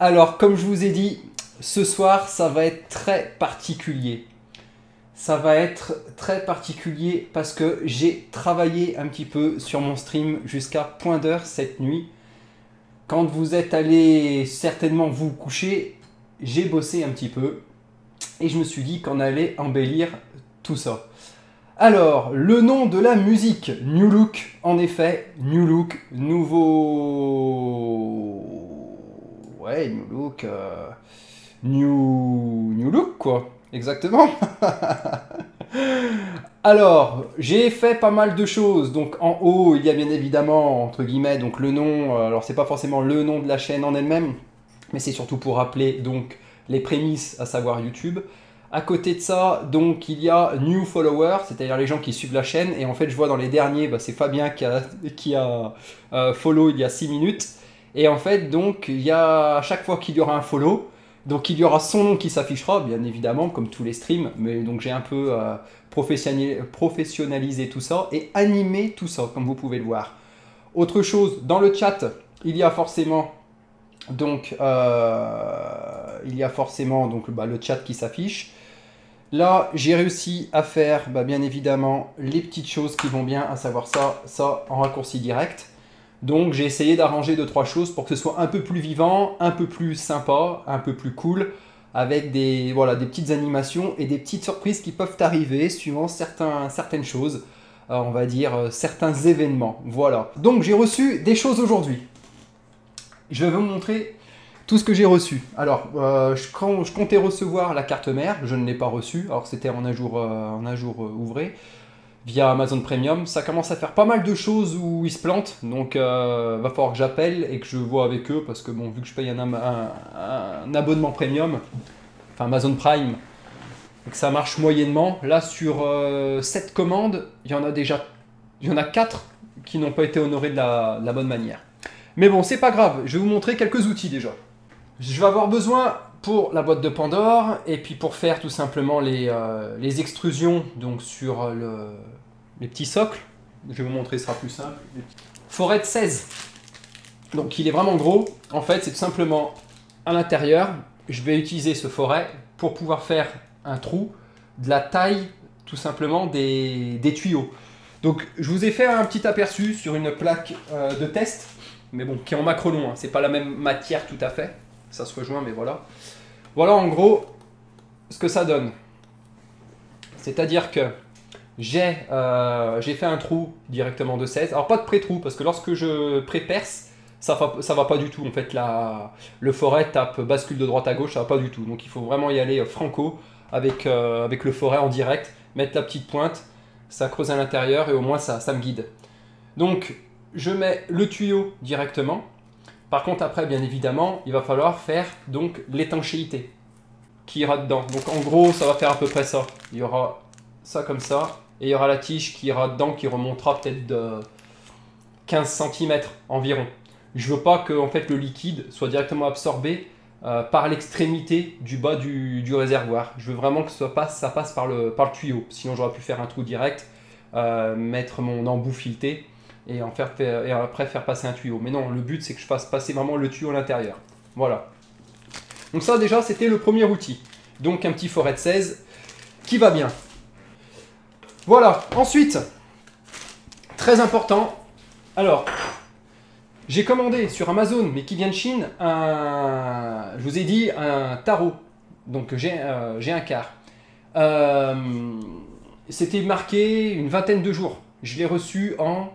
Alors, comme je vous ai dit, ce soir, ça va être très particulier. Ça va être très particulier parce que j'ai travaillé un petit peu sur mon stream jusqu'à point d'heure cette nuit. Quand vous êtes allé certainement vous coucher, j'ai bossé un petit peu et je me suis dit qu'on allait embellir tout ça. Alors, le nom de la musique, New Look, en effet, New Look, nouveau... Ouais, New Look, New Look, quoi, exactement. Alors, j'ai fait pas mal de choses. Donc, en haut, il y a bien évidemment, entre guillemets, donc le nom. Alors, c'est pas forcément le nom de la chaîne en elle-même, mais c'est surtout pour rappeler donc les prémices, à savoir YouTube. À côté de ça, donc il y a New Followers, c'est-à-dire les gens qui suivent la chaîne. Et en fait, je vois dans les derniers, bah, c'est Fabien qui a follow il y a 6 minutes. Et en fait, donc, il y a à chaque fois qu'il y aura un follow, donc il y aura son nom qui s'affichera, bien évidemment, comme tous les streams. Mais donc j'ai un peu professionnalisé tout ça et animé tout ça, comme vous pouvez le voir. Autre chose, dans le chat, il y a forcément donc, le chat qui s'affiche. Là, j'ai réussi à faire, bien évidemment, les petites choses qui vont bien, à savoir ça en raccourci direct. Donc, j'ai essayé d'arranger 2-3 choses pour que ce soit un peu plus vivant, un peu plus sympa, un peu plus cool, avec des petites animations et des petites surprises qui peuvent arriver suivant certaines choses, on va dire certains événements. Voilà. Donc, j'ai reçu des choses aujourd'hui. Je vais vous montrer tout ce que j'ai reçu. Alors, je comptais recevoir la carte mère, je ne l'ai pas reçue. Alors, c'était en un jour ouvré via Amazon Premium. Ça commence à faire pas mal de choses où ils se plantent, donc va falloir que j'appelle et que je vois avec eux parce que bon, vu que je paye un abonnement Premium, enfin Amazon Prime, et que ça marche moyennement. Là, sur 7 commandes, il y en a 4 qui n'ont pas été honorées de la bonne manière. Mais bon, c'est pas grave, je vais vous montrer quelques outils déjà. Je vais avoir besoin pour la boîte de Pandore et puis pour faire tout simplement les extrusions donc sur les petits socles. Je vais vous montrer, ce sera plus simple. Forêt de 16. Donc il est vraiment gros. En fait, c'est tout simplement à l'intérieur. Je vais utiliser ce forêt pour pouvoir faire un trou de la taille tout simplement des tuyaux. Donc je vous ai fait un petit aperçu sur une plaque de test, mais bon, qui est en macro long, hein. C'est pas la même matière tout à fait. Ça se rejoint, mais voilà. Voilà en gros ce que ça donne. C'est-à-dire que j'ai fait un trou directement de 16. Alors pas de pré-trou, parce que lorsque je pré-perce, ça va pas du tout. En fait, le forêt bascule de droite à gauche, ça va pas du tout. Donc il faut vraiment y aller franco avec le forêt en direct, mettre la petite pointe, ça creuse à l'intérieur et au moins ça me guide. Donc je mets le tuyau directement. Par contre, après, bien évidemment, il va falloir faire donc l'étanchéité qui ira dedans. Donc en gros, ça va faire à peu près ça. Il y aura ça comme ça, et il y aura la tige qui ira dedans, qui remontera peut-être de 15 cm environ. Je veux pas que en fait, le liquide soit directement absorbé par l'extrémité du bas du réservoir. Je veux vraiment que ça passe par le tuyau. Sinon, j'aurais pu faire un trou direct, mettre mon embout fileté, et après faire passer un tuyau. Mais non, le but c'est que je fasse passer vraiment le tuyau à l'intérieur. Voilà. Donc ça déjà c'était le premier outil. Donc un petit forêt de 16 qui va bien. Voilà, ensuite, très important, alors, j'ai commandé sur Amazon, mais qui vient de Chine, je vous ai dit, un tarot. Donc j'ai un quart. C'était marqué une vingtaine de jours. Je l'ai reçu en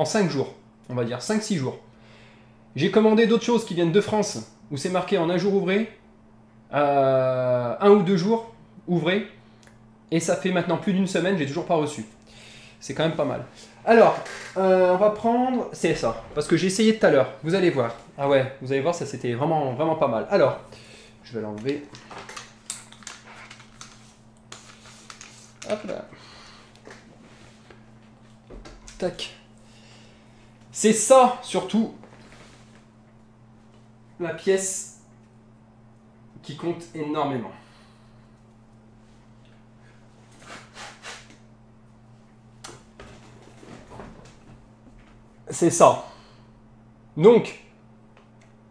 5 jours, on va dire, 5-6 jours. J'ai commandé d'autres choses qui viennent de France, où c'est marqué en un jour ouvré, 1 ou 2 jours ouvrés, et ça fait maintenant plus d'une semaine, j'ai toujours pas reçu. C'est quand même pas mal. Alors, on va prendre, c'est ça, parce que j'ai essayé tout à l'heure, vous allez voir. Ah ouais, vous allez voir, ça c'était vraiment, vraiment pas mal. Alors, je vais l'enlever. Hop là. Tac. C'est ça, surtout, la pièce qui compte énormément. C'est ça. Donc,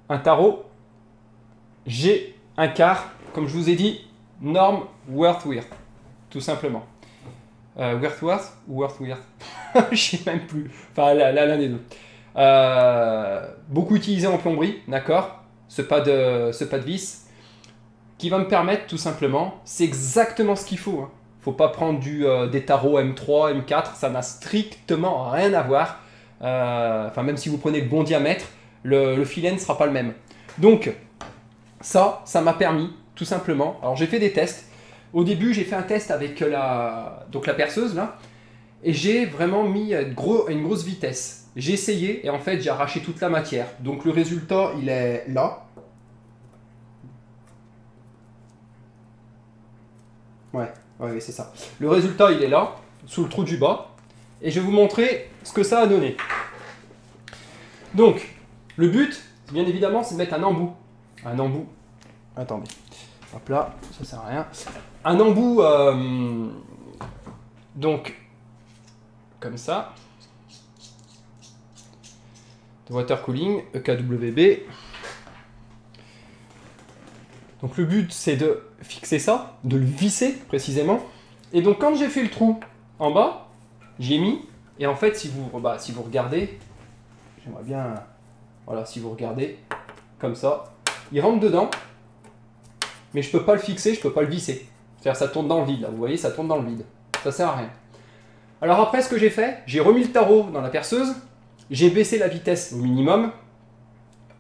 un tarot G1/4, comme je vous ai dit, norme Worth, tout simplement. Worth ou Worth je sais même plus. Enfin, l'un des deux. Beaucoup utilisé en plomberie, d'accord. Ce pas de vis qui va me permettre tout simplement, c'est exactement ce qu'il faut. Hein. Faut pas prendre des tarots M3, M4, ça n'a strictement rien à voir. Enfin, même si vous prenez le bon diamètre, le filet ne sera pas le même. Donc, ça m'a permis, tout simplement. Alors, j'ai fait des tests. Au début, j'ai fait un test avec la perceuse, là. Et j'ai vraiment mis une grosse vitesse. J'ai essayé et en fait, j'ai arraché toute la matière. Donc, le résultat, il est là. Ouais, c'est ça. Le résultat, il est là, sous le trou du bas. Et je vais vous montrer ce que ça a donné. Donc, le but, bien évidemment, c'est de mettre un embout. Un embout. Attendez. Hop là, ça sert à rien. Un embout, donc, comme ça. De water cooling, EKWB. Donc le but, c'est de fixer ça, de le visser précisément. Et donc quand j'ai fait le trou en bas, j'ai mis, et en fait, si vous regardez, j'aimerais bien, voilà, si vous regardez, comme ça, il rentre dedans, mais je peux pas le fixer, je peux pas le visser. C'est-à-dire ça tourne dans le vide, là, vous voyez, ça tourne dans le vide. Ça sert à rien. Alors après, ce que j'ai fait, j'ai remis le tarot dans la perceuse, j'ai baissé la vitesse au minimum,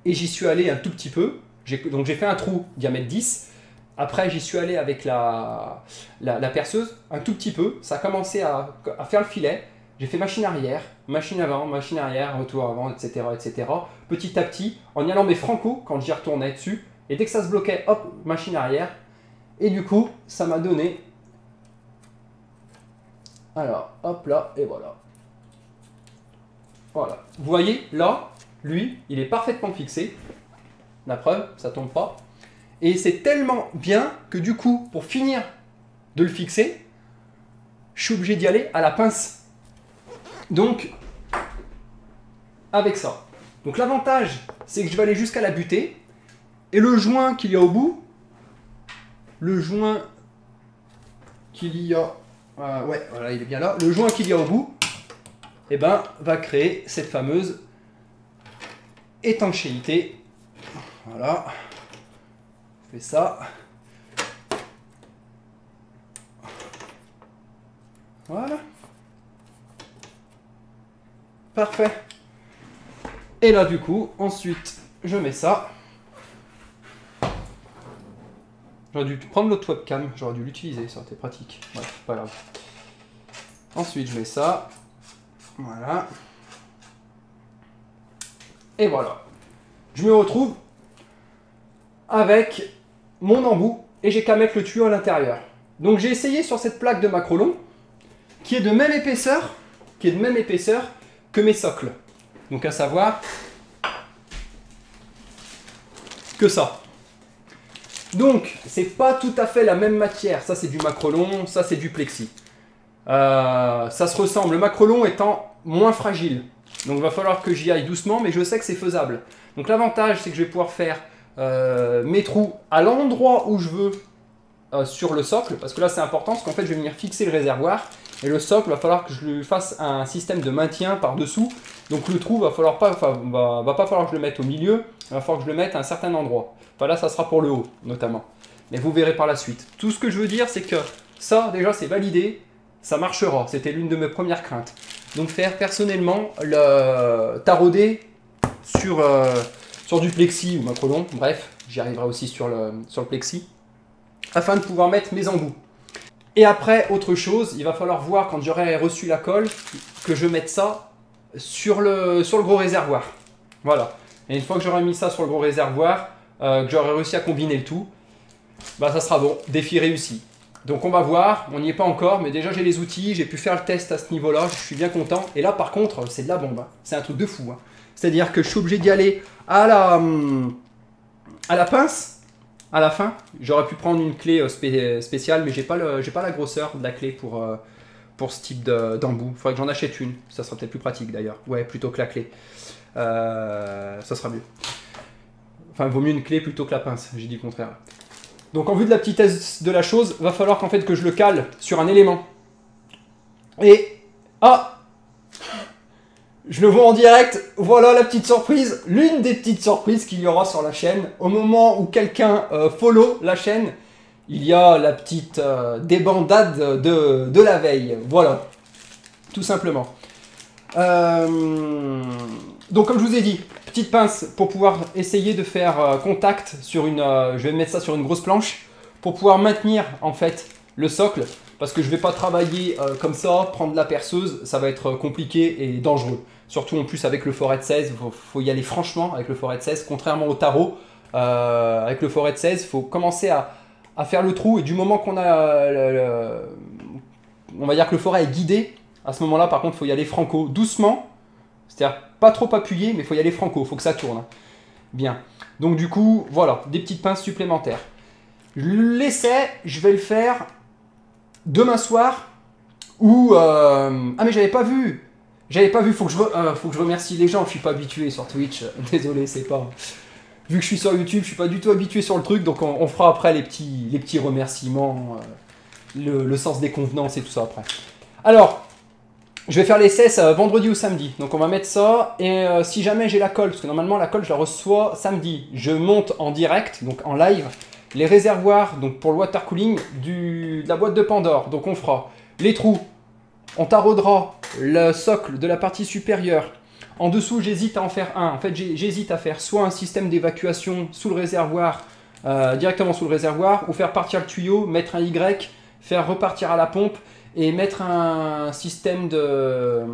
et j'y suis allé un tout petit peu. Donc j'ai fait un trou diamètre 10. Après, j'y suis allé avec la perceuse un tout petit peu. Ça a commencé à faire le filet. J'ai fait machine arrière, machine avant, machine arrière, retour avant, etc., etc. Petit à petit, en y allant mes franco quand j'y retournais dessus. Et dès que ça se bloquait, hop, machine arrière. Et du coup, ça m'a donné... Alors, hop là, et voilà. Voilà. Vous voyez, là, lui, il est parfaitement fixé. La preuve, ça tombe pas. Et c'est tellement bien que du coup, pour finir de le fixer, je suis obligé d'y aller à la pince. Donc, avec ça. Donc l'avantage, c'est que je vais aller jusqu'à la butée. Et le joint qu'il y a au bout, le joint qu'il y a... ouais, voilà, il est bien là. Le joint qu'il y a au bout, eh ben, va créer cette fameuse étanchéité. Voilà, on fait ça. Voilà. Parfait. Et là, du coup, ensuite, je mets ça. J'aurais dû prendre l'autre webcam, j'aurais dû l'utiliser, ça aurait été pratique. Bref, pas grave. Ensuite, je mets ça. Voilà. Et voilà. Je me retrouve avec mon embout et j'ai qu'à mettre le tuyau à l'intérieur. Donc j'ai essayé sur cette plaque de Macrolon qui est de même épaisseur que mes socles. Donc à savoir que ça. Donc c'est pas tout à fait la même matière. Ça c'est du Macrolon, ça c'est du plexi. Ça se ressemble, le Macrolon étant moins fragile. Donc il va falloir que j'y aille doucement, mais je sais que c'est faisable. Donc l'avantage c'est que je vais pouvoir faire mes trous à l'endroit où je veux sur le socle, parce que là c'est important, parce qu'en fait je vais venir fixer le réservoir, et le socle va falloir que je lui fasse un système de maintien par dessous, donc le trou va pas falloir que je le mette au milieu, il va falloir que je le mette à un certain endroit. Enfin là ça sera pour le haut notamment, mais vous verrez par la suite. Tout ce que je veux dire c'est que ça déjà c'est validé, ça marchera, c'était l'une de mes premières craintes. Donc faire personnellement le tarauder sur du plexi ou Macrolon, bref, j'y arriverai aussi sur le plexi, afin de pouvoir mettre mes embouts. Et après, autre chose, il va falloir voir quand j'aurai reçu la colle, que je mette ça sur le gros réservoir. Voilà. Et une fois que j'aurai mis ça sur le gros réservoir, que j'aurai réussi à combiner le tout, bah ça sera bon, défi réussi. Donc on va voir, on n'y est pas encore, mais déjà j'ai les outils, j'ai pu faire le test à ce niveau-là, je suis bien content. Et là par contre, c'est de la bombe, hein. C'est un truc de fou. Hein. C'est-à-dire que je suis obligé d'y aller à la pince, à la fin. J'aurais pu prendre une clé spéciale, mais j'ai pas la grosseur de la clé pour ce type d'embout. Il faudrait que j'en achète une, ça sera peut-être plus pratique d'ailleurs. Ouais, plutôt que la clé. Ça sera mieux. Enfin, vaut mieux une clé plutôt que la pince, j'ai dit le contraire. Donc en vue de la petitesse de la chose, va falloir qu'en fait que je le cale sur un élément. Et... ah, je le vois en direct, voilà la petite surprise, l'une des petites surprises qu'il y aura sur la chaîne. Au moment où quelqu'un follow la chaîne, il y a la petite débandade de la veille. Voilà, tout simplement. Donc comme je vous ai dit, petite pince pour pouvoir essayer de faire contact sur une... je vais mettre ça sur une grosse planche pour pouvoir maintenir en fait le socle. Parce que je ne vais pas travailler comme ça, prendre la perceuse, ça va être compliqué et dangereux. Surtout en plus avec le Foret 16, il faut y aller franchement avec le Foret 16. Contrairement au tarot, avec le Foret 16, il faut commencer à faire le trou. Et du moment qu'on a, on va dire que le forêt est guidé, à ce moment-là par contre il faut y aller franco, doucement. C'est-à-dire pas trop appuyer, mais il faut y aller franco, il faut que ça tourne. Bien. Donc du coup, voilà, des petites pinces supplémentaires. L'essai, je vais le faire demain soir ou... ah mais j'avais pas vu, faut que je remercie les gens, je suis pas habitué sur Twitch, désolé, c'est pas... Vu que je suis sur YouTube, je suis pas du tout habitué sur le truc, donc on fera après les petits remerciements, le sens des convenances et tout ça après. Alors, je vais faire l'essai vendredi ou samedi, donc on va mettre ça, et si jamais j'ai la colle, parce que normalement la colle je la reçois samedi, je monte en direct, donc en live, les réservoirs donc pour le water cooling de la boîte de Pandore. Donc on fera les trous, on taraudera le socle de la partie supérieure. En dessous, j'hésite à en faire un. En fait, j'hésite à faire soit un système d'évacuation sous le réservoir, directement sous le réservoir, ou faire partir le tuyau, mettre un Y, faire repartir à la pompe et mettre un système de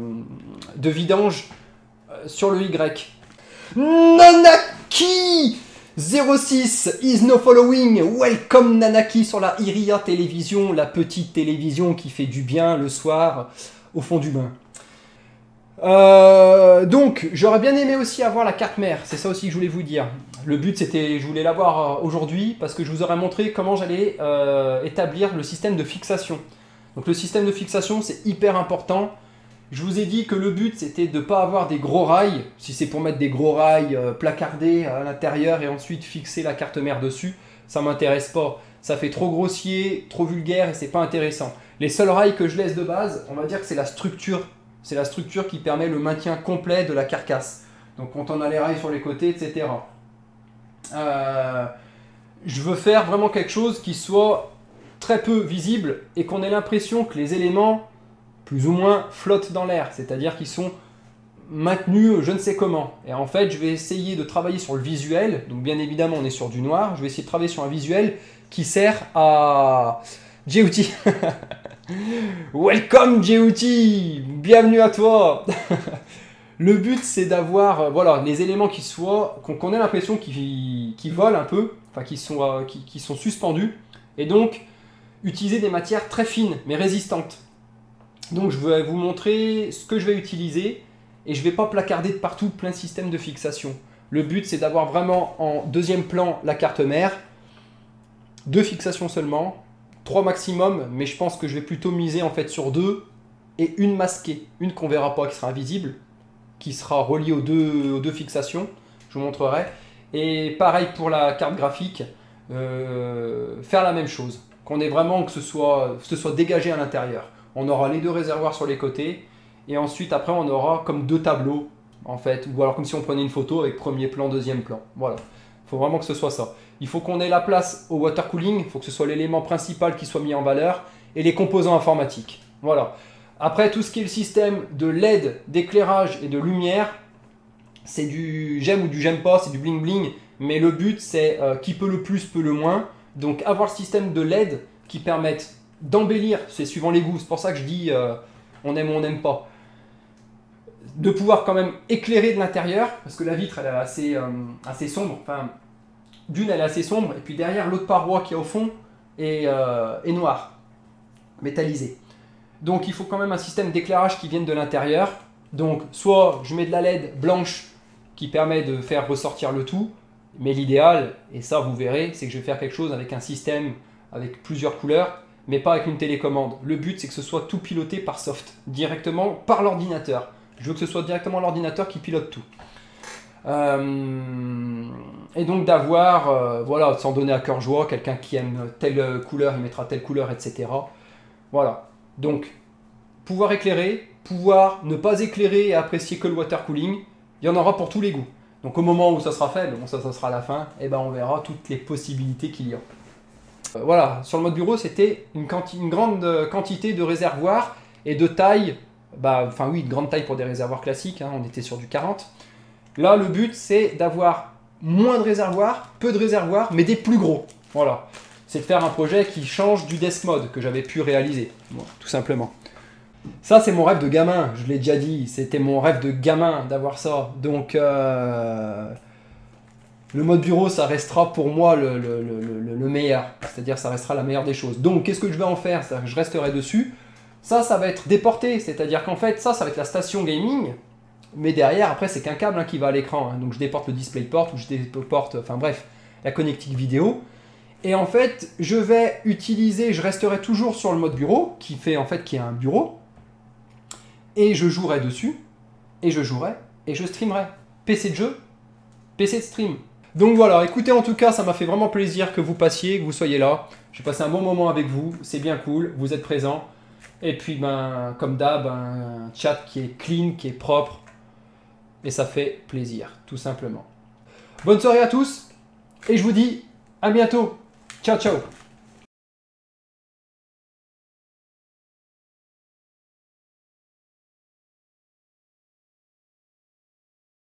vidange sur le Y. Nanaki 06 is no following, welcome Nanaki sur la Iria télévision, la petite télévision qui fait du bien le soir au fond du bain. Donc j'aurais bien aimé aussi avoir la carte mère, c'est ça aussi que je voulais vous dire. Le but c'était, je voulais l'avoir aujourd'hui parce que je vous aurais montré comment j'allais établir le système de fixation. Donc le système de fixation c'est hyper important. Je vous ai dit que le but c'était de ne pas avoir des gros rails, si c'est pour mettre des gros rails placardés à l'intérieur et ensuite fixer la carte mère dessus, ça ne m'intéresse pas. Ça fait trop grossier, trop vulgaire et c'est pas intéressant. Les seuls rails que je laisse de base, on va dire que c'est la structure. C'est la structure qui permet le maintien complet de la carcasse. Donc quand on a les rails sur les côtés, etc. Je veux faire vraiment quelque chose qui soit très peu visible et qu'on ait l'impression que les éléments plus ou moins flottent dans l'air, c'est-à-dire qu'ils sont maintenus je ne sais comment. Et en fait, je vais essayer de travailler sur le visuel, donc bien évidemment on est sur du noir, je vais essayer de travailler sur un visuel qui sert à... Jeuti. Welcome Jeuti, bienvenue à toi. Le but c'est d'avoir voilà, les éléments qui soient, qu'on ait l'impression qu'ils volent un peu, enfin qui sont suspendus, et donc utiliser des matières très fines mais résistantes. Donc je vais vous montrer ce que je vais utiliser et je ne vais pas placarder de partout plein de systèmes de fixation. Le but c'est d'avoir vraiment en deuxième plan la carte mère, 2 fixations seulement, 3 maximum, mais je pense que je vais plutôt miser en fait sur 2 et une masquée, une qu'on verra pas qui sera invisible, qui sera reliée aux deux fixations, je vous montrerai. Et pareil pour la carte graphique, faire la même chose, qu'on ait vraiment que ce soit dégagé à l'intérieur. On aura les 2 réservoirs sur les côtés, et ensuite après on aura comme 2 tableaux, en fait, ou alors comme si on prenait une photo avec premier plan, deuxième plan. Voilà, il faut vraiment que ce soit ça. Il faut qu'on ait la place au water cooling, il faut que ce soit l'élément principal qui soit mis en valeur, et les composants informatiques. Voilà. Après, tout ce qui est le système de LED, d'éclairage et de lumière, c'est du j'aime ou du j'aime pas, c'est du bling bling, mais le but c'est qui peut le plus, peut le moins. Donc avoir le système de LED qui permette d'embellir, c'est suivant les goûts, c'est pour ça que je dis on aime ou on n'aime pas, de pouvoir quand même éclairer de l'intérieur, parce que la vitre elle est assez sombre, enfin d'une elle est assez sombre, et puis derrière l'autre paroi qui est au fond est noire, métallisée. Donc il faut quand même un système d'éclairage qui vienne de l'intérieur, donc soit je mets de la LED blanche qui permet de faire ressortir le tout, mais l'idéal, et ça vous verrez, c'est que je vais faire quelque chose avec un système avec plusieurs couleurs, mais pas avec une télécommande. Le but, c'est que ce soit tout piloté par soft, directement par l'ordinateur. Je veux que ce soit directement l'ordinateur qui pilote tout. Et donc d'avoir, voilà, sans donner à cœur joie, quelqu'un qui aime telle couleur, il mettra telle couleur, etc. Voilà. Donc, pouvoir éclairer, pouvoir ne pas éclairer et apprécier que le water cooling, il y en aura pour tous les goûts. Donc au moment où ça sera fait, bon ça sera à la fin, et ben on verra toutes les possibilités qu'il y a. Voilà, sur le mode bureau, c'était une grande quantité de réservoirs et de taille, enfin oui, de grande taille pour des réservoirs classiques, hein, on était sur du 40. Là, le but, c'est d'avoir moins de réservoirs, peu de réservoirs, mais des plus gros. Voilà, c'est de faire un projet qui change du desk mode que j'avais pu réaliser, bon, tout simplement. Ça, c'est mon rêve de gamin, je l'ai déjà dit, c'était mon rêve de gamin d'avoir ça. Donc, le mode bureau, ça restera pour moi le meilleur, c'est-à-dire ça restera la meilleure des choses. Donc, qu'est-ce que je vais en faire? Je resterai dessus. Ça va être déporté, c'est-à-dire qu'en fait, ça va être la station gaming, mais derrière, après, c'est qu'un câble qui va à l'écran. Hein. Donc, je déporte le DisplayPort ou je déporte, enfin bref, la connectique vidéo. Et en fait, je resterai toujours sur le mode bureau, qui est un bureau. Et je jouerai dessus, et je streamerai. PC de jeu, PC de stream. Donc voilà, écoutez, en tout cas, ça m'a fait vraiment plaisir que vous passiez, que vous soyez là. J'ai passé un bon moment avec vous, c'est bien cool, vous êtes présents. Et puis, comme d'hab, un chat qui est clean, qui est propre. Et ça fait plaisir, tout simplement. Bonne soirée à tous, et je vous dis à bientôt. Ciao, ciao.